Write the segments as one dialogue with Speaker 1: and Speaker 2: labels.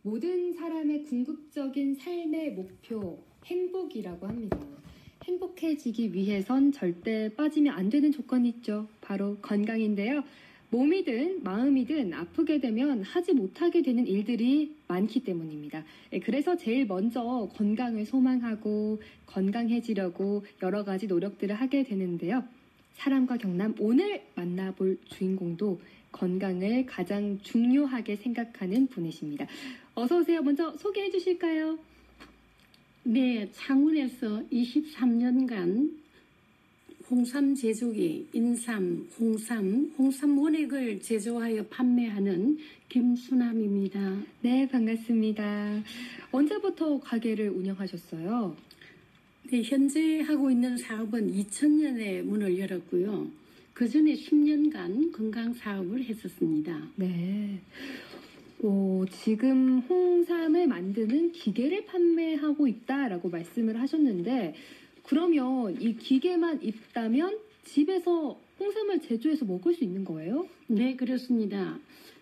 Speaker 1: 모든 사람의 궁극적인 삶의 목표, 행복이라고 합니다. 행복해지기 위해선 절대 빠지면 안 되는 조건이 있죠. 바로 건강인데요. 몸이든 마음이든 아프게 되면 하지 못하게 되는 일들이 많기 때문입니다. 그래서 제일 먼저 건강을 소망하고 건강해지려고 여러 가지 노력들을 하게 되는데요. 사람과 경남 오늘 만나볼 주인공도 건강을 가장 중요하게 생각하는 분이십니다. 어서 오세요. 먼저 소개해 주실까요?
Speaker 2: 네, 창원에서 23년간 홍삼 제조기, 인삼, 홍삼 원액을 제조하여 판매하는 김수남입니다.
Speaker 1: 네, 반갑습니다. 언제부터 가게를 운영하셨어요?
Speaker 2: 네, 현재 하고 있는 사업은 2000년에 문을 열었고요. 그 전에 10년간 건강 사업을 했었습니다.
Speaker 1: 네. 지금 홍삼을 만드는 기계를 판매하고 있다라고 말씀을 하셨는데, 그러면 이 기계만 있다면 집에서 홍삼을 제조해서 먹을 수 있는 거예요?
Speaker 2: 네, 그렇습니다.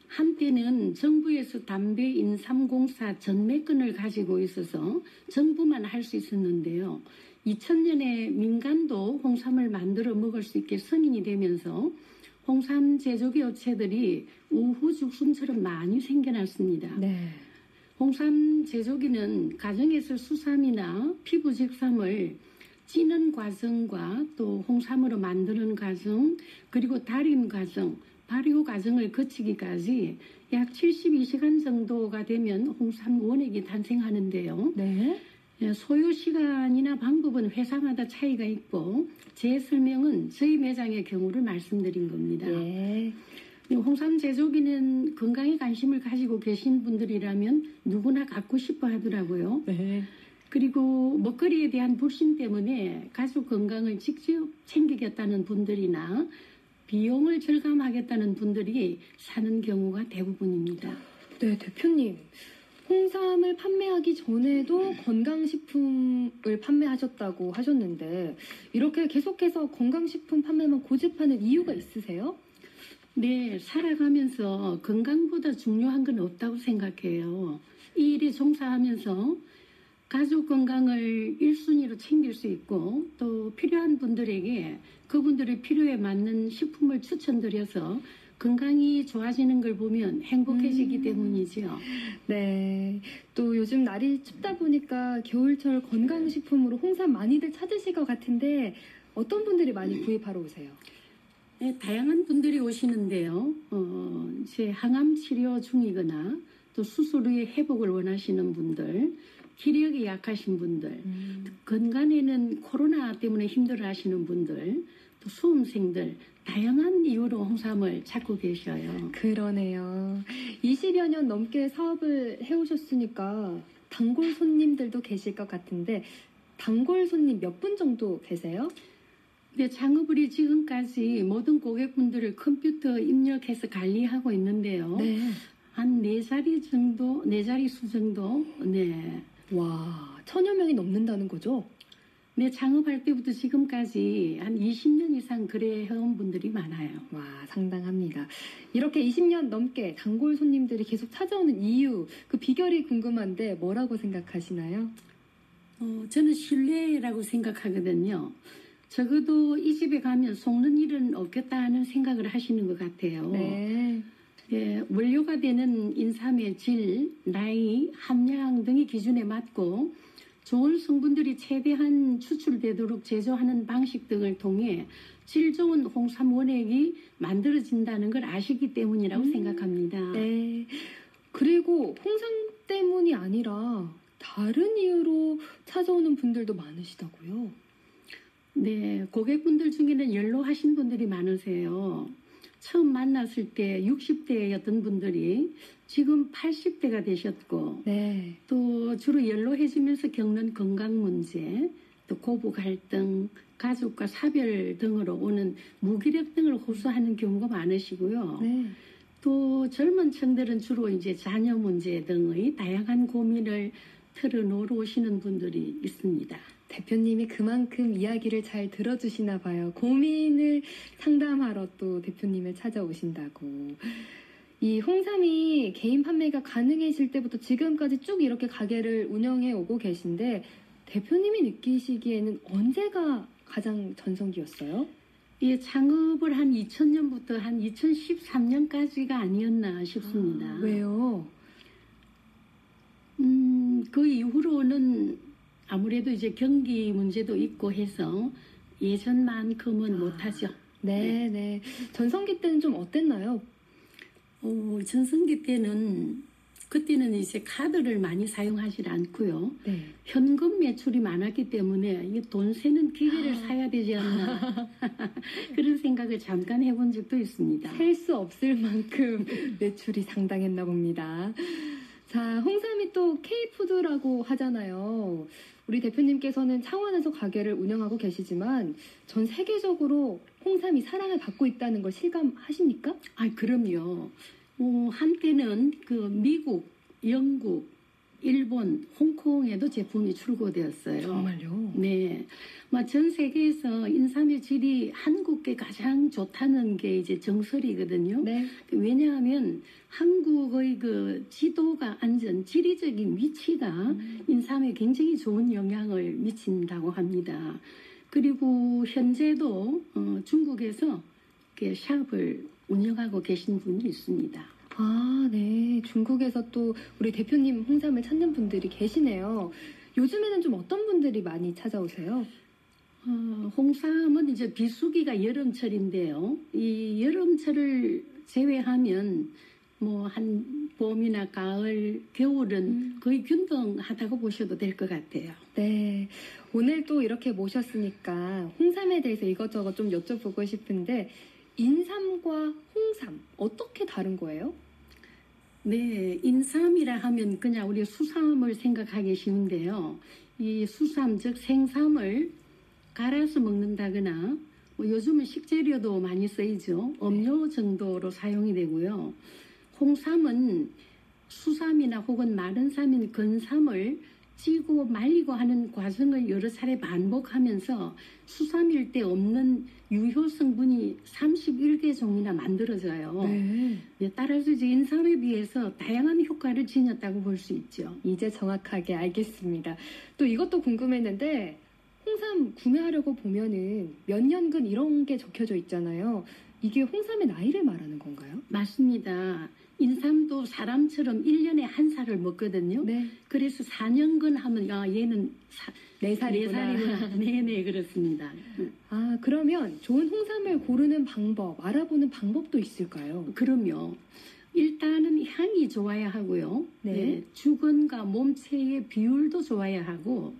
Speaker 2: 한때는 정부에서 담배 인삼공사 전매권을 가지고 있어서 정부만 할 수 있었는데요. 2000년에 민간도 홍삼을 만들어 먹을 수 있게 승인이 되면서 홍삼 제조기 업체들이 우후죽순처럼 많이 생겨났습니다.
Speaker 1: 네.
Speaker 2: 홍삼 제조기는 가정에서 수삼이나 피부 직삼을 찌는 과정과 또 홍삼으로 만드는 과정, 그리고 달인 과정, 발효 과정을 거치기까지 약 72시간 정도가 되면 홍삼 원액이 탄생하는데요.
Speaker 1: 네.
Speaker 2: 소요 시간이나 방법은 회사마다 차이가 있고 제 설명은 저희 매장의 경우를 말씀드린 겁니다.
Speaker 1: 네.
Speaker 2: 홍삼 제조기는 건강에 관심을 가지고 계신 분들이라면 누구나 갖고 싶어 하더라고요.
Speaker 1: 네.
Speaker 2: 그리고 먹거리에 대한 불신 때문에 가족 건강을 직접 챙기겠다는 분들이나 비용을 절감하겠다는 분들이 사는 경우가 대부분입니다.
Speaker 1: 네, 대표님. 홍삼을 판매하기 전에도 건강식품을 판매하셨다고 하셨는데, 이렇게 계속해서 건강식품 판매만 고집하는 이유가 있으세요?
Speaker 2: 네, 살아가면서 건강보다 중요한 건 없다고 생각해요. 이 일에 종사하면서 가족 건강을 1순위로 챙길 수 있고 또 필요한 분들에게 그분들의 필요에 맞는 식품을 추천드려서 건강이 좋아지는 걸 보면 행복해지기 때문이죠.
Speaker 1: 네. 또 요즘 날이 춥다 보니까 겨울철 건강식품으로 홍삼 많이들 찾으실 것 같은데 어떤 분들이 많이 구입하러 오세요?
Speaker 2: 네, 다양한 분들이 오시는데요. 이제 항암 치료 중이거나 또 수술 후에 회복을 원하시는 분들, 기력이 약하신 분들, 건강에는 코로나 때문에 힘들어하시는 분들, 또 수험생들, 다양한 이유로 홍삼을 찾고 계셔요.
Speaker 1: 그러네요. 20여 년 넘게 사업을 해오셨으니까 단골 손님들도 계실 것 같은데 단골 손님 몇 분 정도 계세요?
Speaker 2: 네, 창업을 지금까지 모든 고객분들을 컴퓨터 입력해서 관리하고 있는데요.
Speaker 1: 네.
Speaker 2: 한 4자릿수 정도, 네.
Speaker 1: 와, 1000여 명이 넘는다는 거죠?
Speaker 2: 네, 창업할 때부터 지금까지 한 20년 이상 그래 해온 분들이 많아요.
Speaker 1: 와, 상당합니다. 이렇게 20년 넘게 단골 손님들이 계속 찾아오는 이유, 그 비결이 궁금한데 뭐라고 생각하시나요?
Speaker 2: 저는 신뢰라고 생각하거든요. 적어도 이 집에 가면 속는 일은 없겠다 하는 생각을 하시는 것 같아요.
Speaker 1: 네.
Speaker 2: 예, 원료가 되는 인삼의 질, 나이, 함량 등의 기준에 맞고 좋은 성분들이 최대한 추출되도록 제조하는 방식 등을 통해 질 좋은 홍삼 원액이 만들어진다는 걸 아시기 때문이라고 생각합니다.
Speaker 1: 네. 그리고 홍삼 때문이 아니라 다른 이유로 찾아오는 분들도 많으시다고요?
Speaker 2: 네, 고객분들 중에는 연로하신 분들이 많으세요. 처음 만났을 때 60대였던 분들이 지금 80대가 되셨고,
Speaker 1: 네.
Speaker 2: 또 주로 연로해지면서 겪는 건강 문제, 또 고부 갈등, 가족과 사별 등으로 오는 무기력 등을 호소하는 경우가 많으시고요.
Speaker 1: 네.
Speaker 2: 또 젊은 층들은 주로 이제 자녀 문제 등의 다양한 고민을 털어놓으시는 분들이 있습니다.
Speaker 1: 대표님이 그만큼 이야기를 잘 들어주시나 봐요. 고민을 상담하러 또 대표님을 찾아오신다고. 이 홍삼이 개인 판매가 가능해질 때부터 지금까지 쭉 이렇게 가게를 운영해 오고 계신데 대표님이 느끼시기에는 언제가 가장 전성기였어요?
Speaker 2: 예, 창업을 한 2000년부터 한 2013년까지가 아니었나 싶습니다.
Speaker 1: 왜요?
Speaker 2: 그 이후로는 아무래도 이제 경기 문제도 있고 해서 예전만큼은 못하죠.
Speaker 1: 네. 전성기 때는 좀 어땠나요?
Speaker 2: 전성기 때는 그때는 이제 카드를 많이 사용하지 않고요.
Speaker 1: 네.
Speaker 2: 현금 매출이 많았기 때문에 이 돈 세는 기계를 사야 되지 않나 그런 생각을 잠깐 해본 적도 있습니다.
Speaker 1: 셀 수 없을 만큼 매출이 상당했나 봅니다. 자, 홍삼이 또 K푸드라고 하잖아요. 우리 대표님께서는 창원에서 가게를 운영하고 계시지만 전 세계적으로 홍삼이 사랑을 받고 있다는 걸 실감하십니까?
Speaker 2: 그럼요. 한때는 그 미국, 영국, 일본, 홍콩에도 제품이 출고되었어요.
Speaker 1: 정말요?
Speaker 2: 네. 전 세계에서 인삼의 질이 한국게 가장 좋다는 게 이제 정설이거든요.
Speaker 1: 네.
Speaker 2: 왜냐하면 한국의 그 지도가 지리적인 위치가 인삼에 굉장히 좋은 영향을 미친다고 합니다. 그리고 현재도 중국에서 이렇게 샵을 운영하고 계신 분이 있습니다.
Speaker 1: 네. 중국에서 또 우리 대표님 홍삼을 찾는 분들이 계시네요. 요즘에는 좀 어떤 분들이 많이 찾아오세요?
Speaker 2: 홍삼은 이제 비수기가 여름철인데요. 이 여름철을 제외하면 한 봄이나 가을, 겨울은 거의 균등하다고 보셔도 될 것 같아요.
Speaker 1: 네. 오늘 또 이렇게 모셨으니까 홍삼에 대해서 이것저것 좀 여쭤보고 싶은데 인삼과 홍삼 어떻게 다른 거예요?
Speaker 2: 네, 인삼이라 하면 그냥 우리 수삼을 생각하기 쉬운데요. 이 수삼, 즉 생삼을 갈아서 먹는다거나 요즘은 식재료도 많이 쓰이죠. 음료 정도로 사용이 되고요. 홍삼은 수삼이나 혹은 마른 삼인 건삼을 찌고 말리고 하는 과정을 여러 차례 반복하면서 수삼일 때 없는 유효 성분이 31개 종이나 만들어져요.
Speaker 1: 네.
Speaker 2: 따라서 이제 인삼에 비해서 다양한 효과를 지녔다고 볼 수 있죠.
Speaker 1: 이제 정확하게 알겠습니다. 또 이것도 궁금했는데 홍삼 구매하려고 보면은 몇 년근 이런 게 적혀져 있잖아요. 이게 홍삼의 나이를 말하는 건가요?
Speaker 2: 맞습니다. 인삼도 사람처럼 1년에 한 살을 먹거든요.
Speaker 1: 네.
Speaker 2: 그래서 4년근 하면 얘는
Speaker 1: 4살이구나.
Speaker 2: 네네, 그렇습니다.
Speaker 1: 그러면 좋은 홍삼을 고르는 방법, 알아보는 방법도 있을까요?
Speaker 2: 그럼요. 일단은 향이 좋아야 하고요.
Speaker 1: 네.
Speaker 2: 주근과 몸체의 비율도 좋아야 하고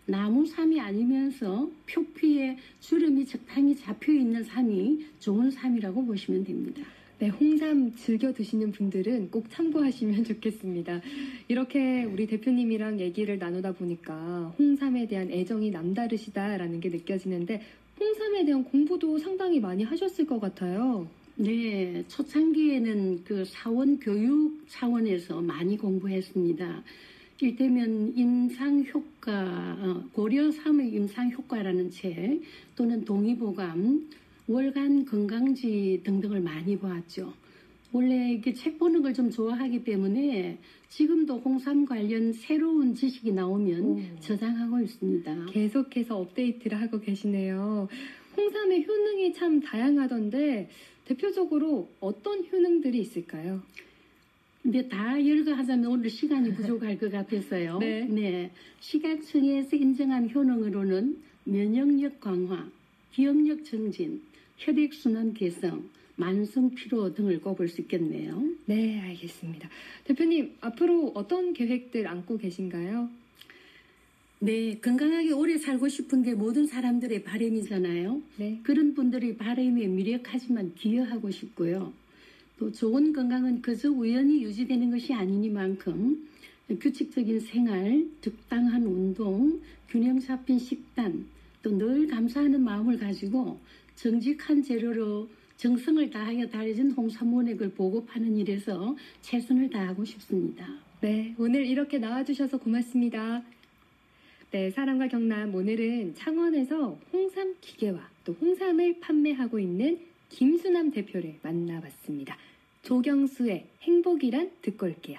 Speaker 2: 나무삼이 아니면서 표피에 주름이 적당히 잡혀있는 삼이 좋은 삼이라고 보시면 됩니다.
Speaker 1: 네, 홍삼 즐겨 드시는 분들은 꼭 참고하시면 좋겠습니다. 이렇게 우리 대표님이랑 얘기를 나누다 보니까 홍삼에 대한 애정이 남다르시다라는 게 느껴지는데 홍삼에 대한 공부도 상당히 많이 하셨을 것 같아요.
Speaker 2: 네, 초창기에는 그 사원 교육 차원에서 많이 공부했습니다. 이를테면 임상효과, 고려3의 임상효과라는 책 또는 동의보감, 월간 건강지 등등을 많이 보았죠. 원래 이렇게 책 보는 걸 좀 좋아하기 때문에 지금도 홍삼 관련 새로운 지식이 나오면 저장하고 있습니다.
Speaker 1: 계속해서 업데이트를 하고 계시네요. 홍삼의 효능이 참 다양하던데 대표적으로 어떤 효능들이 있을까요?
Speaker 2: 근데 다 열거하자면 오늘 시간이 부족할 것 같아서요.
Speaker 1: 네.
Speaker 2: 식약청에서 인정한 효능으로는 면역력 강화, 기억력 증진, 혈액순환 개선, 만성 피로 등을 꼽을 수 있겠네요.
Speaker 1: 네, 알겠습니다. 대표님, 앞으로 어떤 계획들 안고 계신가요?
Speaker 2: 네, 건강하게 오래 살고 싶은 게 모든 사람들의 바람이잖아요.
Speaker 1: 네.
Speaker 2: 그런 분들의 바람에 미력하지만 기여하고 싶고요. 또 좋은 건강은 그저 우연히 유지되는 것이 아니니만큼 규칙적인 생활, 적당한 운동, 균형 잡힌 식단, 또 늘 감사하는 마음을 가지고 정직한 재료로 정성을 다하여 다려진 홍삼원액을 보급하는 일에서 최선을 다하고 싶습니다.
Speaker 1: 네, 오늘 이렇게 나와주셔서 고맙습니다. 네, 사랑과 경남 오늘은 창원에서 홍삼 기계와 또 홍삼을 판매하고 있는 김수남 대표를 만나봤습니다. 조경수의 행복이란 듣고 올게요.